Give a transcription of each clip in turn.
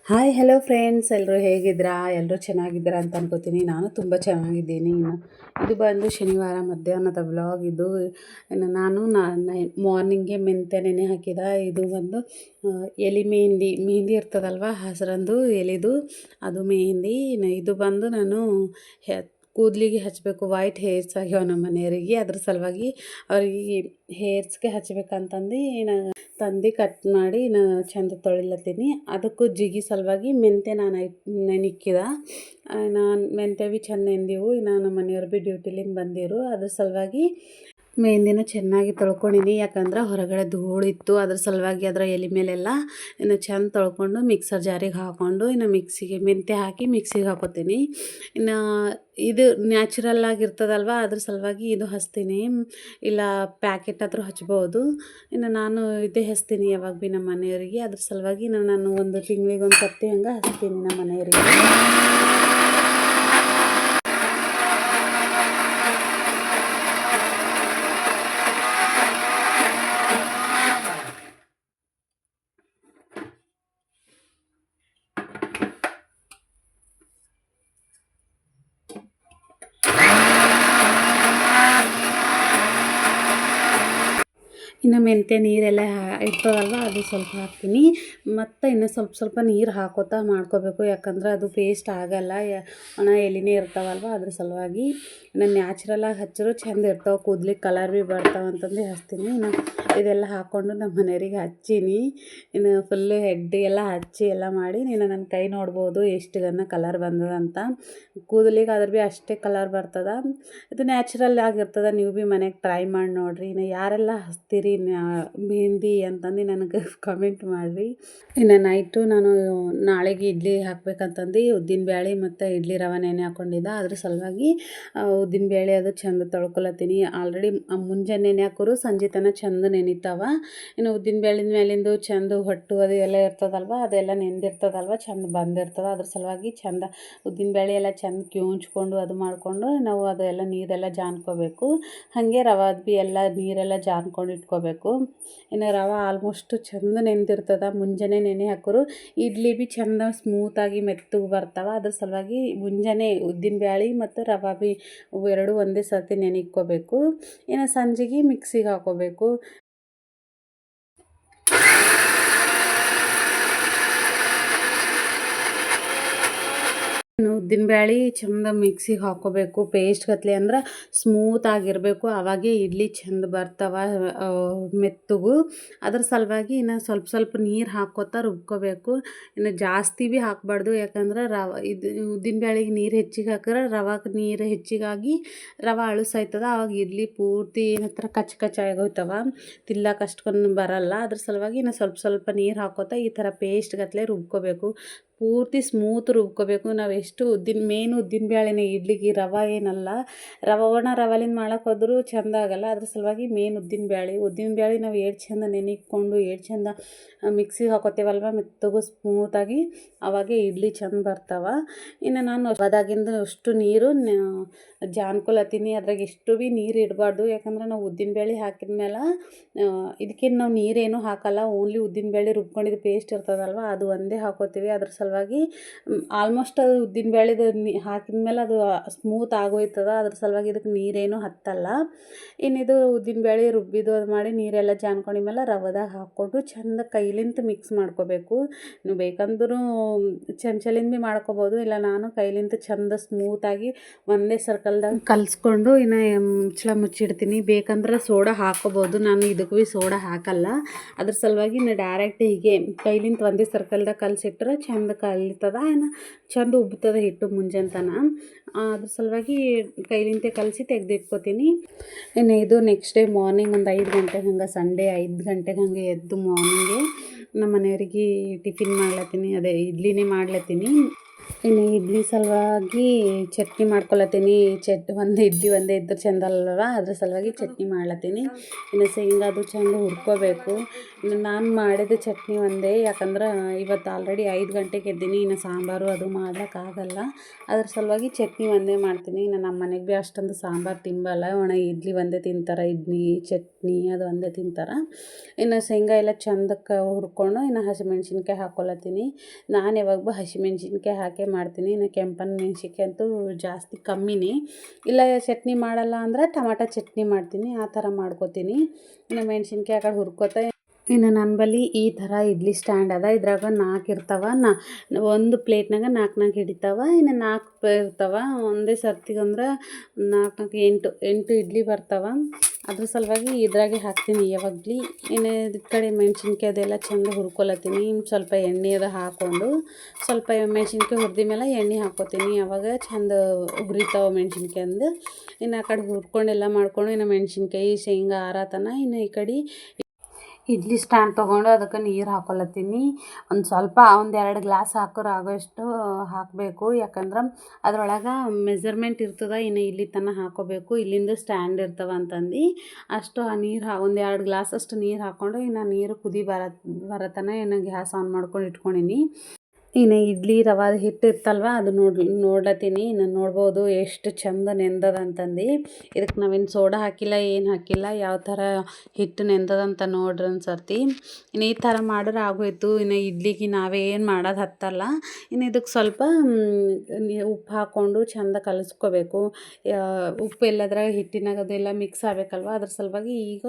Hi hello friends, ಎಲ್ಲರೂ ಹೇಗಿದ್ದೀರಾ? ಎಲ್ಲರೂ ಚೆನ್ನಾಗಿದ್ದೀರಾ ಅಂತ ಅನ್ಕೋತೀನಿ. ನಾನು ತುಂಬ ಚೆನ್ನಾಗಿದ್ದೀನಿ. ಇದು ಬಂದು ಶನಿವಾರ ಮಧ್ಯಾಹ್ನದ ವ್ಲಾಗ್. ಇದು ನಾನು ಮಾರ್ನಿಂಗ್ಗೆ ಮೆಂತ್ಯ ನೆನೆ ಹಾಕಿದ. ಇದು ಬಂದು ಎಲೆ ಮೆಹಂದಿ ಇರ್ತದಲ್ವ, ಹಸಿರಂದು ಎಲೆದು ಅದು ಮೆಹಂದಿ. ಇದು ಬಂದು ನಾನು ಕೂದಲಿಗೆ ಹಚ್ಚಬೇಕು. ವೈಟ್ ಹೇರ್ಸ್ ಆಗ್ಯಾವ ನಮ್ಮ ಮನೆಯವರಿಗೆ. ಅದ್ರ ಸಲುವಾಗಿ ಅವ್ರಿಗೆ ಹೇರ್ಸ್ಗೆ ಹಚ್ಬೇಕಂತಂದು ತಂದು ಕಟ್ ಮಾಡಿ ಚಂದ ತೊಳಿಲತ್ತೀನಿ. ಅದಕ್ಕೂ ಜಿಗಿ ಸಲುವಾಗಿ ಮೆಂತ್ಯ ನಾನು ನೆನಿಕ್ಕಿದ. ನಾನು ಮೆಂತ್ಯ ಭೀ ಚಂದ ನೆಂದಿವು. ನಮ್ಮ ಮನೆಯವ್ರು ಭೀ ಡ್ಯೂಟಿಲಿಂದ ಬಂದಿರು. ಅದ್ರ ಸಲುವಾಗಿ ಮೆಹಂದಿನ ಚೆನ್ನಾಗಿ ತೊಳ್ಕೊಂಡಿನಿ. ಯಾಕಂದ್ರೆ ಹೊರಗಡೆ ಧೂಳಿತ್ತು, ಅದ್ರ ಸಲುವಾಗಿ ಅದರ ಎಲೆ ಮೇಲೆಲ್ಲ ಇನ್ನು ಚೆಂದ ತೊಳ್ಕೊಂಡು ಮಿಕ್ಸರ್ ಜಾರಿಗೆ ಹಾಕ್ಕೊಂಡು ಇನ್ನು ಮಿಕ್ಸಿಗೆ ಮೆಂತ್ಯ ಹಾಕಿ ಮಿಕ್ಸಿಗೆ ಹಾಕೋತೀನಿ. ಇನ್ನು ಇದು ನ್ಯಾಚುರಲ್ ಆಗಿರ್ತದಲ್ವ, ಅದ್ರ ಸಲುವಾಗಿ ಇದು ಹಚ್ತೀನಿ. ಇಲ್ಲ ಪ್ಯಾಕೆಟ್ ಆದರೂ ಹಚ್ಬೋದು. ಇನ್ನು ನಾನು ಇದೇ ಹಚ್ತೀನಿ ಯಾವಾಗ ಭೀ ನಮ್ಮ ಮನೆಯವರಿಗೆ. ಅದ್ರ ಸಲುವಾಗಿ ನಾನು ಒಂದು ತಿಂಗಳಿಗೆ ಒಂದು ಸರ್ತಿ ಹಂಗೆ ಹಚ್ತೀನಿ ನಮ್ಮ ಮನೆಯವರಿಗೆ. ಇನ್ನು ಮೆಂತ್ಯ ನೀರೆಲ್ಲ ಇರ್ತದಲ್ವ, ಅದು ಸ್ವಲ್ಪ ಹಾಕ್ತೀನಿ. ಮತ್ತು ಇನ್ನು ಸ್ವಲ್ಪ ನೀರು ಹಾಕೋತಾ ಮಾಡ್ಕೋಬೇಕು. ಯಾಕಂದ್ರೆ ಅದು ಪೇಸ್ಟ್ ಆಗಲ್ಲ, ಒಣ ಎಲೆನೇ ಇರ್ತಾವಲ್ವ. ಅದ್ರ ಸಲುವಾಗಿ ಇನ್ನು ನ್ಯಾಚುರಲಾಗಿ ಹಚ್ಚರು ಚೆಂದ ಇರ್ತಾವೆ, ಕೂದಲಿಗೆ ಕಲರ್ ಭೀ ಬರ್ತಾವೆ ಅಂತಂದು ಹಚ್ತೀನಿ. ಇನ್ನು ಇದೆಲ್ಲ ಹಾಕ್ಕೊಂಡು ನಮ್ಮ ಮನೆಯವ್ರಿಗೆ ಹಚ್ಚೀನಿ. ಇನ್ನು ಫುಲ್ಲು ಹೆಡ್ಡಿಗೆಲ್ಲ ಹಚ್ಚಿ ಎಲ್ಲ ಮಾಡಿ ನನ್ನ ಕೈ ನೋಡ್ಬೋದು ಎಷ್ಟು ಕಲರ್ ಬಂದದಂತ. ಕೂದಲಿಗೆ ಅದ್ರ ಭೀ ಅಷ್ಟೇ ಕಲರ್ ಬರ್ತದ. ಇದು ನ್ಯಾಚುರಲ್ ಆಗಿರ್ತದೆ. ನೀವು ಭೀ ಮನೆಗೆ ಟ್ರೈ ಮಾಡಿ ನೋಡಿರಿ. ಇನ್ನು ಯಾರೆಲ್ಲ ಹಚ್ತೀರಿ ಮೆಹಂದಿ ಅಂತಂದು ನನಗೆ ಕಮೆಂಟ್ ಮಾಡಿರಿ. ಇನ್ನು ನೈಟು ನಾನು ನಾಳೆಗೆ ಇಡ್ಲಿ ಹಾಕ್ಬೇಕಂತಂದು ಉದ್ದಿನ ಬೇಳೆ ಮತ್ತು ಇಡ್ಲಿ ರವೆ ನೆನೆ ಹಾಕ್ಕೊಂಡಿದ್ದೆ. ಅದ್ರ ಸಲುವಾಗಿ ಉದ್ದಿನ ಬೇಳೆ ಅದು ಚೆಂದ ತೊಳ್ಕೊಳತ್ತೀನಿ. ಆಲ್ರೆಡಿ ಮುಂಜಾನೆ ನೆನೆ ಹಾಕೋರು ಸಂಜೆ ತನಕ ಚೆಂದ ನೆನಿತಾವ. ಇನ್ನು ಉದ್ದಿನ ಬೇಳಿನ ಮೇಲಿಂದು ಚೆಂದ ಹೊಟ್ಟು ಅದು ಎಲ್ಲ ಇರ್ತದಲ್ವ, ಅದೆಲ್ಲ ನೆಂದಿರ್ತದಲ್ವ, ಚೆಂದ ಬಂದಿರ್ತದೆ. ಅದ್ರ ಸಲುವಾಗಿ ಚೆಂದ ಉದ್ದಿನ ಬೇಳೆ ಎಲ್ಲ ಚೆಂದ ಕ್ಯೂಂಚ್ಕೊಂಡು ಅದು ಮಾಡಿಕೊಂಡು ನಾವು ಅದೆಲ್ಲ ನೀರೆಲ್ಲ ಜಾನ್ಕೋಬೇಕು. ಹಾಗೆ ರವೆ ಭೀ ಎಲ್ಲ ನೀರೆಲ್ಲ ಜಾನ್ಕೊಂಡು ಇಟ್ಕೋಬೇಕು. ಇನ್ನು ರವೆ ಆಲ್ಮೋಸ್ಟ್ ಚೆಂದ ನೆಂದಿರ್ತದೆ. ಮುಂಜಾನೆ ನೆನೆ ಹಾಕೋರು ಇಡ್ಲಿ ಭೀ ಚೆಂದ ಸ್ಮೂತಾಗಿ ಮೆತ್ತಗೆ ಬರ್ತಾವೆ. ಅದ್ರ ಸಲುವಾಗಿ ಮುಂಜಾನೆ ಉದ್ದಿನ ಬೇಳೆ ಮತ್ತು ರವೆ ಭೀ ಎರಡೂ ಒಂದೇ ಸರ್ತಿ ನೆನಿಕ್ಕೋಬೇಕು. ಇನ್ನು ಸಂಜೆಗೆ ಮಿಕ್ಸಿಗೆ ಹಾಕೋಬೇಕು. ಉದ್ದಿನ ಬೇಳೆ ಚೆಂದ ಮಿಕ್ಸಿಗೆ ಹಾಕ್ಕೋಬೇಕು. ಪೇಸ್ಟ್ ಗತ್ಲೆ ಅಂದ್ರೆ ಸ್ಮೂತ್ ಆಗಿರಬೇಕು. ಅವಾಗೇ ಇಡ್ಲಿ ಚೆಂದ ಬರ್ತಾವೆ ಮೆತ್ತಗೂ. ಅದ್ರ ಸಲುವಾಗಿ ಇನ್ನು ಸ್ವಲ್ಪ ನೀರು ಹಾಕ್ಕೋತಾ ರುಬ್ಕೋಬೇಕು. ಇನ್ನು ಜಾಸ್ತಿ ಭೀ ಹಾಕಬಾರ್ದು. ಯಾಕಂದ್ರೆ ಇದು ಉದ್ದಿನ ಬೇಳೆಗೆ ನೀರು ಹೆಚ್ಚಿಗೆ ಹಾಕಿದ್ರೆ ರವೆಗೆ ನೀರು ಹೆಚ್ಚಿಗಾಗಿ ರವೆ ಅಳುಸಾಯ್ತದ. ಆವಾಗ ಇಡ್ಲಿ ಪೂರ್ತಿ ಏನತ್ತರ ಕಚ್ ಆಗೋಯ್ತವ, ತಿಲ್ಲಕ್ಕೆ ಅಷ್ಟೊಂದು ಬರಲ್ಲ. ಅದ್ರ ಸಲುವಾಗಿ ಇನ್ನು ಸ್ವಲ್ಪ ನೀರು ಹಾಕ್ಕೋತಾ ಈ ಥರ ಪೇಸ್ಟ್ ಗತ್ಲೆ ರುಬ್ಕೋಬೇಕು. ಪೂರ್ತಿ ಸ್ಮೂತ್ ರುಬ್ಕೋಬೇಕು. ನಾವು ಎಷ್ಟು ಉದ್ದಿನ ಬೇಳೆನೇ ಇಡ್ಲಿಗೆ, ರವೆ ಏನಲ್ಲ. ಒಣ ರವೆಲಿಂದ ಮಾಡೋಕೆ ಹೋದ್ರೂ ಚೆಂದ ಆಗಲ್ಲ. ಅದ್ರ ಸಲುವಾಗಿ ಉದ್ದಿನ ಬೇಳೆ ನಾವು ಎಷ್ಟು ಚೆಂದ ನೆನಿಕ್ಕೊಂಡು ಎಷ್ಟು ಚೆಂದ ಮಿಕ್ಸಿಗೆ ಹಾಕೋತೇವಲ್ವ ಮೆತ್ತಗೂ ಸ್ಮೂತಾಗಿ, ಅವಾಗೆ ಇಡ್ಲಿ ಚೆಂದ ಬರ್ತಾವೆ. ಇನ್ನು ನಾನು ಅದಾಗಿಂದ ಅಷ್ಟು ನೀರು ಜಾನ್ಕೊಳತ್ತೀನಿ. ಅದ್ರಾಗ ಎಷ್ಟು ಭೀ ನೀರು ಇಡಬಾರ್ದು. ಯಾಕಂದ್ರೆ ನಾವು ಉದ್ದಿನ ಬೇಳೆ ಹಾಕಿದ ಮೇಲೆ ಇದಕ್ಕೇನು ನಾವು ನೀರೇನು ಹಾಕಲ್ಲ. ಓನ್ಲಿ ಉದ್ದಿನ ಬೇಳೆ ರುಬ್ಕೊಂಡಿದ್ದು ಪೇಸ್ಟ್ ಇರ್ತದಲ್ವ, ಅದು ಒಂದೇ ಹಾಕೋತೀವಿ. ಅದ್ರ ಸಲುವಾಗಿ ಆಲ್ಮೋಸ್ಟ್ ಅದು ಉದ್ದಿನ ಬೇಳೆದು ಹಾಕಿದ ಮೇಲೆ ಅದು ಸ್ಮೂತ್ ಆಗೋಯ್ತದ. ಅದ್ರ ಸಲುವಾಗಿ ಇದಕ್ಕೆ ನೀರೇನು ಹತ್ತಲ್ಲ. ಇನ್ನಿದು ಉದ್ದಿನ ಬೇಳೆ ರುಬ್ಬಿದ್ದು ಅದು ಮಾಡಿ ನೀರೆಲ್ಲ ಜಾನ್ಕೊಂಡಿದ ಮೇಲೆ ರವೆದಾಗ ಹಾಕ್ಕೊಂಡು ಚೆಂದ ಕೈಲಿಂದ ಮಿಕ್ಸ್ ಮಾಡ್ಕೋಬೇಕು. ನೀವು ಬೇಕಂದ್ರೂ ಚಮಚಲಿಂದ ಭೀ ಮಾಡ್ಕೋಬೋದು. ಇಲ್ಲ ನಾನು ಕೈಲಿಂದ ಚೆಂದ ಸ್ಮೂತಾಗಿ ಒಂದೇ ಸರ್ಕಲ್ದಾಗ ಕಲಿಸ್ಕೊಂಡು ಇನ್ನು ಮುಚ್ಚಳ ಮುಚ್ಚಿಡ್ತೀನಿ. ಬೇಕಂದ್ರೆ ಸೋಡಾ ಹಾಕೋಬೋದು. ನಾನು ಇದಕ್ಕೆ ಭೀ ಸೋಡಾ ಹಾಕಲ್ಲ. ಅದ್ರ ಸಲುವಾಗಿ ನಾನು ಡೈರೆಕ್ಟ್ ಹೀಗೆ ಕೈಲಿಂದ ಒಂದೇ ಸರ್ಕಲ್ದಾಗ ಕಲಸಿಟ್ರೆ ಚೆಂದ ಕಲಿತದ. ಇನ್ನು ಚೆಂದ ಉಬ್ತದ ಹಿಟ್ಟು ಮುಂಜಾನೆ. ಅದ್ರ ಸಲುವಾಗಿ ಕೈಲಿಂದ ಕಲಸಿ ತೆಗೆದಿಟ್ಕೋತೀನಿ. ಇನ್ನು ಇದು ನೆಕ್ಸ್ಟ್ ಡೇ ಮಾರ್ನಿಂಗ್ ಒಂದು 5 ಗಂಟೆಗೆ ಹಂಗೆ, ಸಂಡೇ 5 ಗಂಟೆಗೆ ಹಂಗೆ ಎದ್ದು ಮಾರ್ನಿಂಗೆ ನಮ್ಮ ಮನೆಯವರಿಗೆ ಟಿಫಿನ್ ಮಾಡ್ಲತ್ತೀನಿ. ಅದೇ ಇಡ್ಲಿನೇ ಮಾಡ್ಲತ್ತೀನಿ. ಇನ್ನು ಇಡ್ಲಿ ಸಲುವಾಗಿ ಚಟ್ನಿ ಮಾಡ್ಕೊಳತ್ತೀನಿ. ಒಂದು ಇಡ್ಲಿ ಒಂದೇ ಇದ್ರೆ ಚೆಂದ ಅಲ್ಲವ, ಅದ್ರ ಸಲುವಾಗಿ ಚಟ್ನಿ ಮಾಡ್ಲತ್ತೀನಿ. ಇನ್ನು ಶೇಂಗಾದು ಚೆಂದ ಹುರ್ಕೋಬೇಕು. ಇನ್ನು ನಾನು ಮಾಡಿದ ಚಟ್ನಿ ಒಂದೇ, ಯಾಕಂದ್ರೆ ಇವತ್ತು ಆಲ್ರೆಡಿ 5 ಗಂಟೆಗೆ ಎದ್ದೀನಿ. ಇನ್ನು ಸಾಂಬಾರು ಅದು ಮಾಡೋಕ್ಕಾಗಲ್ಲ, ಅದ್ರ ಸಲುವಾಗಿ ಚಟ್ನಿ ಒಂದೇ ಮಾಡ್ತೀನಿ. ಇನ್ನು ನಮ್ಮ ಮನೆಗೆ ಭೀ ಅಷ್ಟೊಂದು ಸಾಂಬಾರು ತಿಂಬಲ್ಲ, ಒಣ ಇಡ್ಲಿ ಒಂದೇ ತಿಂತಾರೆ. ಇಡ್ಲಿ ಚಟ್ನಿ ಅದು ಒಂದೇ ತಿಂತಾರೆ. ಇನ್ನು ಶೇಂಗಾ ಎಲ್ಲ ಚಂದಕ್ಕೆ ಹುರ್ಕೊಂಡು ಇನ್ನು ಹಸಿಮೆಣ್ಸಿನ್ಕಾಯಿ ಹಾಕ್ಕೊಳತ್ತೀನಿ. ನಾನು ಯಾವಾಗ ಭೀ ಹಸಿಮೆಣ್ಸಿನ್ಕಾಯಿ ಹಾಕಿ ಮಾಡ್ತೀನಿ. ಇನ್ನು ಕೆಂಪನ ಮೆಣ್ಸಿನ್ಕಾಯಿ ಅಂತೂ ಜಾಸ್ತಿ ಕಮ್ಮಿನೇ. ಇಲ್ಲ ಚಟ್ನಿ ಮಾಡಲ್ಲ ಅಂದ್ರೆ ಟಮಾಟ ಚಟ್ನಿ ಮಾಡ್ತೀನಿ, ಆ ಥರ ಮಾಡ್ಕೊತೀನಿ. ಇನ್ನು ಮೆಣ್ಸಿನ್ಕಾಯಿ ಆ ಕಡೆ ಹುರ್ಕೋತ ಇನ್ನು ನನ್ನ ಬಳಿ ಈ ಥರ ಇಡ್ಲಿ ಸ್ಟ್ಯಾಂಡ್ ಅದ. ಇದ್ರಾಗ 4 ಇರ್ತಾವೆ. ಒಂದು ಪ್ಲೇಟ್ನಾಗ 4 ಹಿಡಿತಾವೆ. ಇನ್ನು 4 ಇರ್ತಾವೆ ಒಂದೇ ಸರ್ತಿಗಂದ್ರೆ 4 8 ಇಡ್ಲಿ ಬರ್ತಾವೆ. ಅದ್ರ ಸಲುವಾಗಿ ಇದ್ರಾಗೆ ಹಾಕ್ತೀನಿ ಯಾವಾಗಲಿ. ಇನ್ನು ಈ ಕಡೆ ಮೆಣ್ಸಿನ್ಕಾಯಿ ಅದೆಲ್ಲ ಚೆಂದ ಹುರ್ಕೊಳತ್ತೀನಿ. ಸ್ವಲ್ಪ ಎಣ್ಣೆ ಅದು ಹಾಕ್ಕೊಂಡು ಸ್ವಲ್ಪ ಮೆಣ್ಸಿನ್ಕಾಯಿ ಹುರಿದ ಮೇಲೆ ಎಣ್ಣೆ ಹಾಕ್ಕೊತೀನಿ. ಆವಾಗ ಚೆಂದ ಹುರಿತಾವೆ ಮೆಣ್ಸಿನ್ಕಾಯಿ ಅಂದು. ಇನ್ನು ಆ ಕಡೆ ಹುರ್ಕೊಂಡೆಲ್ಲ ಮಾಡ್ಕೊಂಡು ಇನ್ನು ಮೆಣ್ಸಿನ್ಕಾಯಿ ಶೇಂಗಾ ಆರತನ ಇನ್ನು ಈ ಕಡೆ ಇಡ್ಲಿ ಸ್ಟ್ಯಾಂಡ್ ತೊಗೊಂಡು ಅದಕ್ಕೆ ನೀರು ಹಾಕ್ಕೊಳತ್ತೀನಿ. ಒಂದು 2 ಗ್ಲಾಸ್ ಆಗೋಷ್ಟು ಹಾಕಬೇಕು. ಯಾಕಂದ್ರೆ ಅದ್ರೊಳಗೆ ಮೆಜರ್ಮೆಂಟ್ ಇರ್ತದೆ. ಇನ್ನು ಇಲ್ಲಿ ತನಕ ಹಾಕ್ಕೋಬೇಕು, ಇಲ್ಲಿಂದ ಸ್ಟ್ಯಾಂಡ್ ಇರ್ತವೆ ಅಂತಂದು ಅಷ್ಟು ಆ ನೀರು ಒಂದು 2 ಗ್ಲಾಸ್ ಅಷ್ಟು ನೀರು ಹಾಕ್ಕೊಂಡು ಇನ್ನು ನೀರು ಕುದಿ ಬರತನ ಇನ್ನು ಗ್ಯಾಸ್ ಆನ್ ಮಾಡ್ಕೊಂಡು ಇಟ್ಕೊಂಡಿನಿ. ಇನ್ನು ಇಡ್ಲಿ ರವೆ ಹಿಟ್ಟು ಇರ್ತಲ್ವ ಅದು ನೋಡ್ಲತ್ತೀನಿ. ಇನ್ನು ನೋಡ್ಬೋದು ಎಷ್ಟು ಚಂದ ನೆಂದದ ಅಂತಂದು. ಇದಕ್ಕೆ ನಾವೇನು ಸೋಡಾ ಹಾಕಿಲ್ಲ, ಏನು ಹಾಕಿಲ್ಲ. ಯಾವ ಥರ ಹಿಟ್ಟು ನೆಂದದಂತ ನೋಡ್ರಿ ಒಂದು ಸರ್ತಿ. ಇನ್ನು ಈ ಥರ ಮಾಡಿದ್ರೆ ಆಗೋಯ್ತು. ಇನ್ನು ಇಡ್ಲಿಗೆ ನಾವೇನು ಮಾಡೋದು ಹತ್ತಲ್ಲ. ಇನ್ನು ಇದಕ್ಕೆ ಸ್ವಲ್ಪ ಉಪ್ಪು ಹಾಕ್ಕೊಂಡು ಚೆಂದ ಕಲಿಸ್ಕೋಬೇಕು. ಉಪ್ಪು ಎಲ್ಲದ್ರಾಗ ಹಿಟ್ಟಿನಾಗ ಅದೆಲ್ಲ ಮಿಕ್ಸ್ ಆಗಬೇಕಲ್ವ, ಅದ್ರ ಸಲುವಾಗಿ ಈಗ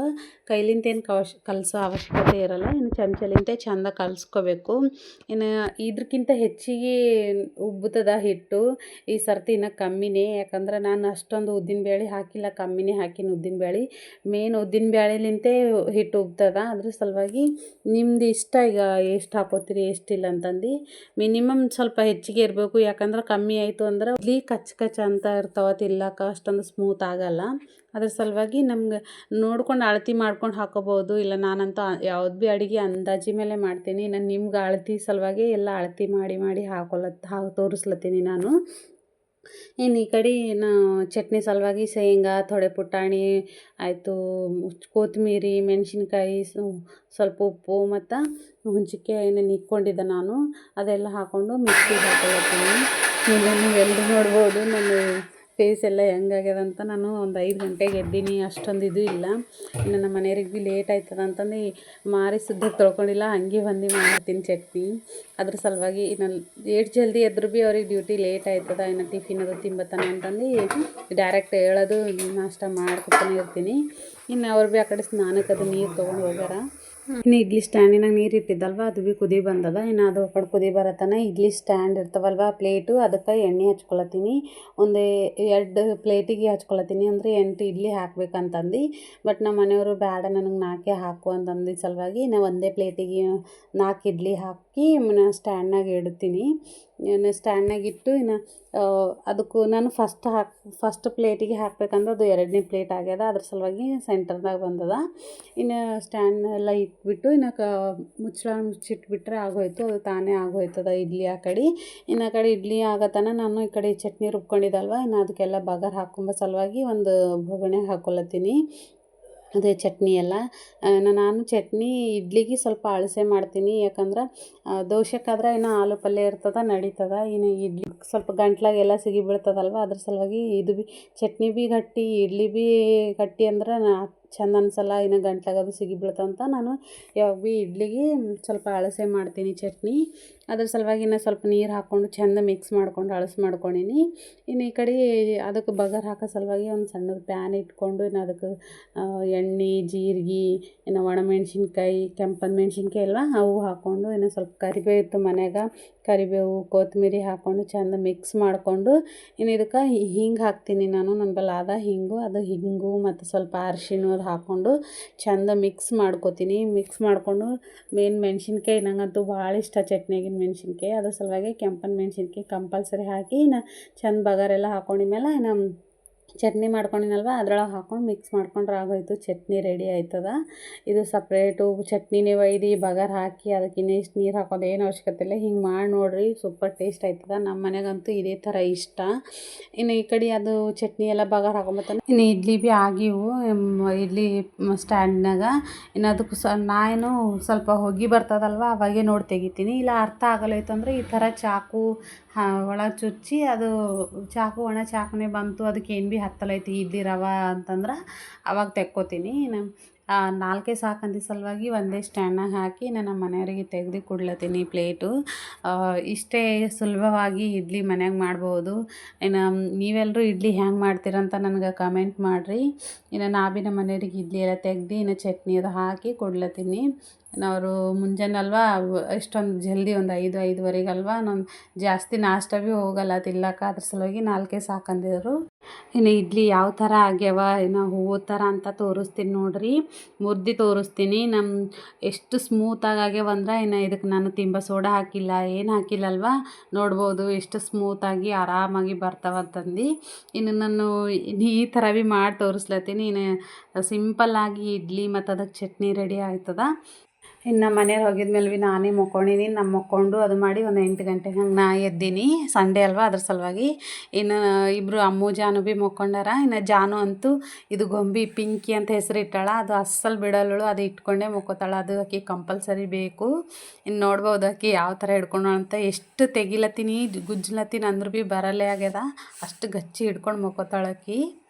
ಕೈಲಿಂತೇನು ಕಲಸೋ ಅವಶ್ಯಕತೆ ಇರಲ್ಲ. ಇನ್ನು ಚಮಚಲಿಂತೆ ಚೆಂದ ಕಲಿಸ್ಕೋಬೇಕು. ಇನ್ನು ಇದಕ್ಕಿಂತ ಹೆಚ್ಚಿಗೆ ಉಬ್ಬುತ್ತದೆ ಹಿಟ್ಟು. ಈ ಸರ್ತಿ ಇನ್ನೂ ಕಮ್ಮಿನೇ, ಯಾಕಂದ್ರೆ ನಾನು ಅಷ್ಟೊಂದು ಉದ್ದಿನಬೇಳೆ ಹಾಕಿಲ್ಲ, ಕಮ್ಮಿನೇ ಹಾಕಿನ ಉದ್ದಿನಬೇಳೆ. ಮೇನ್ ಉದ್ದಿನಬೇಳೆಲಿಂತೆ ಹಿಟ್ಟು ಉಬ್ತದ. ಅದ್ರ ಸಲುವಾಗಿ ನಿಮ್ದು ಇಷ್ಟ, ಈಗ ಎಷ್ಟು ಹಾಕೋತೀರಿ ಎಷ್ಟಿಲ್ಲ ಅಂತಂದು. ಮಿನಿಮಮ್ ಸ್ವಲ್ಪ ಹೆಚ್ಚಿಗೆ ಇರಬೇಕು, ಯಾಕಂದ್ರೆ ಕಮ್ಮಿ ಆಯಿತು ಅಂದ್ರೆ ಇಡ್ಲಿ ಕಚ್ ಅಂತ ಇರ್ತಾವ, ತಿಲ್ಲಕ್ಕ ಅಷ್ಟೊಂದು ಸ್ಮೂತ್ ಆಗಲ್ಲ. ಅದ್ರ ಸಲುವಾಗಿ ನಮ್ಗೆ ನೋಡ್ಕೊಂಡು ಅಳತೆ ಮಾಡ್ಕೊಂಡು ಹಾಕೋಬೋದು. ಇಲ್ಲ ನಾನಂತೂ ಯಾವ್ದು ಭೀ ಅಡುಗೆ ಅಂದಾಜು ಮೇಲೆ ಮಾಡ್ತೀನಿ. ನಾನು ನಿಮ್ಗೆ ಅಳತೆ ಸಲುವಾಗಿ ಎಲ್ಲ ಅಳತೆ ಮಾಡಿ ತೋರಿಸ್ಲತ್ತೀನಿ ನಾನು. ಇನ್ನು ಈ ಕಡೆ ಚಟ್ನಿ ಸಲುವಾಗಿ ಶೇಂಗಾ, ಥೊಡೆ ಪುಟಾಣಿ ಆಯಿತು, ಕೊತ್ತಂಬರಿ, ಮೆಣಸಿನ್ಕಾಯಿ, ಸ್ವಲ್ಪ ಉಪ್ಪು ಮತ್ತು ಹುಂಚಿಕಾಯಿನ ಇಕ್ಕೊಂಡಿದ್ದೆ ನಾನು. ಅದೆಲ್ಲ ಹಾಕ್ಕೊಂಡು ಮಿಕ್ಸಿಗೆ ಹಾಕ್ಕೊಳತ್ತೀನಿ. ನೀವೆಲ್ಲರೂ ನೋಡ್ಬೋದು ನನ್ನ ಫೇಸ್ ಎಲ್ಲ ಹೆಂಗಾಗ್ಯದ ಅಂತ. ನಾನು ಒಂದು 5 ಗಂಟೆಗೆ ಎದ್ದೀನಿ, ಅಷ್ಟೊಂದು ಇದು ಇಲ್ಲ. ಇನ್ನು ನಮ್ಮ ಮನೆಯವ್ರಿಗೆ ಭೀ ಲೇಟ್ ಆಯ್ತದ ಅಂತಂದು ಮಾರಿ ಸುದ್ದಕ್ಕೆ ತೊಳ್ಕೊಂಡಿಲ್ಲ, ಹಂಗೆ ಬಂದು ಮಾಡ್ತೀನಿ ಚಟ್ನಿ. ಅದ್ರ ಸಲುವಾಗಿ ಇನ್ನು ಎಷ್ಟು ಜಲ್ದಿ ಎದ್ರು ಭೀ ಅವ್ರಿಗೆ ಡ್ಯೂಟಿ ಲೇಟ್ ಆಯ್ತದ. ಇನ್ನು ಟಿಫಿನ್ ಅದು ತಿಂಬತ್ತಾನ ಅಂತಂದು ಡೈರೆಕ್ಟ್ ಹೇಳೋದು, ನಾಷ್ಟ ಮಾಡ್ಕೊತಾನೆ ಇರ್ತೀನಿ. ಇನ್ನು ಅವ್ರು ಭೀ ಆ ಕಡೆ ಸ್ನಾನಕ್ಕೆ ಅದು ನೀರು ತೊಗೊಂಡು ಹೋಗ್ಯಾರ. ಇನ್ನು ಇಡ್ಲಿ ಸ್ಟ್ಯಾಂಡಿನಾಗ ನೀರು ಇಟ್ಟಿದ್ದಲ್ವ, ಅದು ಭೀ ಕುದಿ ಬಂದದ. ಇನ್ನು ಅದು ಆ ಕಡೆ ಕುದಿ ಬರತನ ಇಡ್ಲಿ ಸ್ಟ್ಯಾಂಡ್ ಇರ್ತವಲ್ವ ಪ್ಲೇಟು, ಅದಕ್ಕೆ ಎಣ್ಣೆ ಹಚ್ಕೊಳತ್ತೀನಿ. ಒಂದು 2 ಪ್ಲೇಟಿಗೆ ಹಚ್ಕೊಳತ್ತೀನಿ, ಅಂದರೆ 8 ಇಡ್ಲಿ ಹಾಕ್ಬೇಕಂತಂದು. ಬಟ್ ನಮ್ಮ ಮನೆಯವರು ಬೇಡ ನನಗೆ 4 ಹಾಕು ಅಂತಂದು ಸಲುವಾಗಿ ನಾವು ಒಂದೇ ಪ್ಲೇಟಿಗೆ 4 ಇಡ್ಲಿ ಹಾಕಿ ಸ್ಟ್ಯಾಂಡ್ನಾಗ ಇಡ್ತೀನಿ. ಇನ್ನು ಸ್ಟ್ಯಾಂಡ್ನಾಗ ಇಟ್ಟು ಇನ್ನು ಅದಕ್ಕೂ ನಾನು ಫಸ್ಟ್ ಪ್ಲೇಟಿಗೆ ಹಾಕ್ಬೇಕಂದ್ರೆ ಅದು 2ನೇ ಪ್ಲೇಟ್ ಆಗ್ಯದ. ಅದ್ರ ಸಲುವಾಗಿ ಸೆಂಟರ್ದಾಗ ಬಂದದ. ಇನ್ನು ಸ್ಟ್ಯಾಂಡ್ನೆಲ್ಲ ಇಟ್ಬಿಟ್ಟು ಇನ್ನು ಮುಚ್ಚಳ ಮುಚ್ಚಿಟ್ಬಿಟ್ರೆ ಆಗೋಯ್ತು, ಅದು ತಾನೇ ಆಗೋಯ್ತದ ಇಡ್ಲಿ ಆ ಕಡೆ. ಇನ್ನು ಆ ಕಡೆ ಇಡ್ಲಿ ಆಗತನ ನಾನು ಈ ಕಡೆ ಚಟ್ನಿ ರುಬ್ಕೊಂಡಿದ್ದಲ್ವ, ಇನ್ನು ಅದಕ್ಕೆಲ್ಲ ಬಗಾರ್ ಹಾಕೊಂಬ ಸಲುವಾಗಿ ಒಂದು ಬೊಗಣೆಗೆ ಹಾಕ್ಕೊಳತ್ತೀನಿ ಅದೇ ಚಟ್ನಿ ಎಲ್ಲ. ನಾನು ಚಟ್ನಿ ಇಡ್ಲಿಗೆ ಸ್ವಲ್ಪ ಅಳಸೆ ಮಾಡ್ತೀನಿ, ಯಾಕಂದ್ರೆ ದೋಸೆಗಾದ್ರೆ ಏನೋ ಆಲೂ ಪಲ್ಯ ಇರ್ತದೆ, ನಡೀತದೆ. ಇನ್ನು ಇಡ್ಲಿ ಸ್ವಲ್ಪ ಗಂಟ್ಲಾಗೆಲ್ಲ ಸಿಗಿ ಬೀಳ್ತದಲ್ವ, ಅದ್ರ ಸಲುವಾಗಿ ಇದು ಭೀ ಚಟ್ನಿ ಭೀ ಗಟ್ಟಿ, ಇಡ್ಲಿ ಭೀ ಗಟ್ಟಿ ಅಂದ್ರೆ ಚೆಂದ ಅನ್ಸಲ್ಲ. ಇನ್ನು ಗಂಟ್ಲಾಗದು ಸಿಗಿ ಬೀಳ್ತಂತ ನಾನು ಯಾವಾಗ ಭೀ ಇಡ್ಲಿಗೆ ಸ್ವಲ್ಪ ಅಳಸೆ ಮಾಡ್ತೀನಿ ಚಟ್ನಿ. ಅದ್ರ ಸಲುವಾಗಿ ಇನ್ನು ಸ್ವಲ್ಪ ನೀರು ಹಾಕ್ಕೊಂಡು ಚೆಂದ ಮಿಕ್ಸ್ ಮಾಡ್ಕೊಂಡು ಅಳಸೆ ಮಾಡ್ಕೊಂಡೀನಿ. ಇನ್ನು ಈ ಕಡೆ ಅದಕ್ಕೆ ಬಗಾರ್ ಹಾಕೋ ಸಲುವಾಗಿ ಒಂದು ಸಣ್ಣದು ಪ್ಯಾನ್ ಇಟ್ಕೊಂಡು ಇನ್ನು ಅದಕ್ಕೆ ಎಣ್ಣೆ, ಜೀರಿಗೆ, ಇನ್ನು ಒಣಮೆಣ್ಸಿನ್ಕಾಯಿ, ಕೆಂಪನ ಮೆಣ್ಸಿನ್ಕಾಯಿ ಅಲ್ವ ಅವು ಹಾಕ್ಕೊಂಡು, ಇನ್ನು ಸ್ವಲ್ಪ ಕರಿಬೇವು ಇತ್ತು ಮನ್ಯಾಗ, ಕರಿಬೇವು, ಕೊತ್ತಂಬರಿ ಹಾಕ್ಕೊಂಡು ಚೆಂದ ಮಿಕ್ಸ್ ಮಾಡಿಕೊಂಡು ಇನ್ನು ಇದಕ್ಕೆ ಹಿಂಗೆ ಹಾಕ್ತೀನಿ ನಾನು. ನನ್ನ ಬಳಿ ಆದ ಹಿಂಗು, ಅದು ಹಿಂಗು ಮತ್ತು ಸ್ವಲ್ಪ ಅರಿಶಿಣ ಅದು ಹಾಕ್ಕೊಂಡು ಚೆಂದ ಮಿಕ್ಸ್ ಮಾಡ್ಕೊತೀನಿ. ಮಿಕ್ಸ್ ಮಾಡಿಕೊಂಡು ಮೆಣ್ಸಿನ್ಕಾಯಿ ನಂಗಂತೂ ಭಾಳ ಇಷ್ಟ ಚಟ್ನಿಯಾಗಿನ ಮೆಣ್ಸಿನ್ಕಾಯಿ. ಅದ್ರ ಸಲುವಾಗಿ ಕೆಂಪನ ಮೆಣ್ಸಿನ್ಕಾಯಿ ಕಂಪಲ್ಸರಿ ಹಾಕಿ ಇನ್ನು ಚೆಂದ ಬಗಾರೆಲ್ಲ ಹಾಕ್ಕೊಂಡಿದ್ಮೇಲೆ ಇನ್ನು ಚಟ್ನಿ ಮಾಡ್ಕೊಂಡಿನಲ್ವ ಅದ್ರೊಳಗೆ ಹಾಕ್ಕೊಂಡು ಮಿಕ್ಸ್ ಮಾಡ್ಕೊಂಡ್ರೆ ಆಗೋಯ್ತು. ಚಟ್ನಿ ರೆಡಿ ಆಯ್ತದ. ಇದು ಸಪ್ರೇಟು ಚಟ್ನಿನೇ ಒಯ್ದು ಬಗಾರ್ ಹಾಕಿ ಅದಕ್ಕೆ ಇನ್ನಿಷ್ಟು ನೀರು ಹಾಕೋದು ಏನು ಅವಶ್ಯಕತೆ ಇಲ್ಲ. ಹಿಂಗೆ ಮಾಡಿ ನೋಡಿರಿ, ಸೂಪರ್ ಟೇಸ್ಟ್ ಆಯ್ತದ. ನಮ್ಮ ಮನೆಗಂತೂ ಇದೇ ಥರ ಇಷ್ಟ. ಇನ್ನು ಈ ಕಡೆ ಅದು ಚಟ್ನಿ ಎಲ್ಲ ಬಗಾರ್ ಹಾಕೊಂಬತ್ತಾನೆ. ಇನ್ನು ಇಡ್ಲಿ ಭೀ ಆಗಿವು ಇಡ್ಲಿ ಸ್ಟ್ಯಾಂಡ್ನಾಗ. ಇನ್ನು ಅದಕ್ಕೆ ನಾನು ಸ್ವಲ್ಪ ಹೊಗೆ ಬರ್ತದಲ್ವ ಅವಾಗೆ ನೋಡಿ ತೆಗಿತೀನಿ. ಇಲ್ಲ ಅರ್ಥ ಆಗಲ್ಲೈತು ಅಂದರೆ ಈ ಥರ ಚಾಕು ಒಳಗೆ ಚುಚ್ಚಿ ಅದು ಚಾಕು ಒಣ ಚಾಕುನೇ ಬಂತು ಅದಕ್ಕೆ ಏನು ಭೀ ಹತ್ತಲೈತಿ ಇಡ್ಲಿ ರವೆ ಅಂತಂದ್ರೆ ಅವಾಗ ತೆಕ್ಕೋತೀನಿ. ನಾಲ್ಕೇ ಸಾಕಂದಿ ಸಲುವಾಗಿ ಒಂದೇ ಸ್ಟ್ಯಾಂಡ್ನಾಗ ಹಾಕಿ ನಾನು ನಮ್ಮ ಮನೆಯವರಿಗೆ ತೆಗೆದು ಕೊಡ್ಲತ್ತೀನಿ ಪ್ಲೇಟು. ಇಷ್ಟೇ ಸುಲಭವಾಗಿ ಇಡ್ಲಿ ಮನ್ಯಾಗ ಮಾಡ್ಬೋದು. ಇನ್ನು ನೀವೆಲ್ಲರೂ ಇಡ್ಲಿ ಹೆಂಗೆ ಮಾಡ್ತೀರಂತ ನನಗೆ ಕಮೆಂಟ್ ಮಾಡಿರಿ. ಇನ್ನು ನಾ ಭೀ ನಮ್ಮ ಮನೆಯವ್ರಿಗೆ ಇಡ್ಲಿ ಎಲ್ಲ ತೆಗ್ದು ಇನ್ನು ಚಟ್ನಿ ಅದು ಹಾಕಿ ಕೊಡ್ಲತ್ತೀನಿ. ಅವರು ಮುಂಜಾನೆ ಅಲ್ವಾ ಇಷ್ಟೊಂದು ಜಲ್ದಿ ಒಂದು 5-5:30 ಅಲ್ವಾ, ನಾನು ಜಾಸ್ತಿ ನಾಷ್ಟ ಭೀ ಹೋಗಲ್ಲ ತಿನ್ಲಕ್ಕ, ಅದ್ರ ಸಲುವಾಗಿ 4 ಸಾಕಂದಿದ್ರು. ಇನ್ನು ಇಡ್ಲಿ ಯಾವ ಥರ ಆಗ್ಯಾವ ಇನ್ನು ಹೂವು ಥರ ಅಂತ ತೋರಿಸ್ತೀನಿ ನೋಡಿರಿ, ಮುರ್ದಿ ತೋರಿಸ್ತೀನಿ. ಎಷ್ಟು ಸ್ಮೂತಾಗಿ ಆಗ್ಯಾವ ಅಂದ್ರೆ ಇನ್ನು ಇದಕ್ಕೆ ನಾನು ತಿಂಬ ಸೋಡಾ ಹಾಕಿಲ್ಲ, ಏನು ಹಾಕಿಲ್ಲಲ್ವ, ನೋಡ್ಬೋದು ಎಷ್ಟು ಸ್ಮೂತಾಗಿ ಆರಾಮಾಗಿ ಬರ್ತಾವಂತಂದು. ಇನ್ನು ನಾನು ಈ ಥರ ಭೀ ಮಾಡಿ ತೋರಿಸ್ಲತ್ತೀನಿ. ಇನ್ನು ಸಿಂಪಲ್ಲಾಗಿ ಇಡ್ಲಿ ಮತ್ತು ಅದಕ್ಕೆ ಚಟ್ನಿ ರೆಡಿ ಆಯ್ತದ. ಇನ್ನು ನಮ್ಮ ಮನೆಯವ್ರು ಹೋಗಿದ್ಮೇಲೆ ಭೀ ನಾನೇ ಮಕ್ಕೊಂಡಿನಿ. ನಮ್ಮ ಮಕ್ಕೊಂಡು ಅದು ಮಾಡಿ ಒಂದು 8 ಗಂಟೆಗೆ ಹಂಗೆ ನಾ ಎದ್ದೀನಿ. ಸಂಡೇ ಅಲ್ವಾ ಅದ್ರ ಸಲುವಾಗಿ. ಇನ್ನು ಇಬ್ಬರು ಅಮ್ಮು ಜಾನು ಭೀ ಮಕ್ಕೊಂಡಾರ. ಇನ್ನು ಜಾನು ಅಂತೂ ಇದು ಗೊಂಬಿ ಪಿಂಕಿ ಅಂತ ಹೆಸರು ಇಟ್ಟಾಳ, ಅದು ಅಸ್ಸಲು ಬಿಡಲ್ಲಳು, ಅದು ಇಟ್ಕೊಂಡೇ ಮಕ್ಕೋತಾಳ. ಅದು ಆಕೆ ಕಂಪಲ್ಸರಿ ಬೇಕು. ಇನ್ನು ನೋಡ್ಬೋದು ಆಕೆ ಯಾವ ಥರ ಹಿಡ್ಕೊಂಡು ಅಂತ. ಎಷ್ಟು ತೆಗಿಲತ್ತೀನಿ ಗುಜ್ಲತ್ತೀನಿ ಅಂದ್ರೂ ಭೀ ಬರಲ್ಲೇ ಆಗ್ಯದ, ಅಷ್ಟು ಗಚ್ಚಿ ಹಿಡ್ಕೊಂಡು ಮಕ್ಕೋತಾಳಕಿ.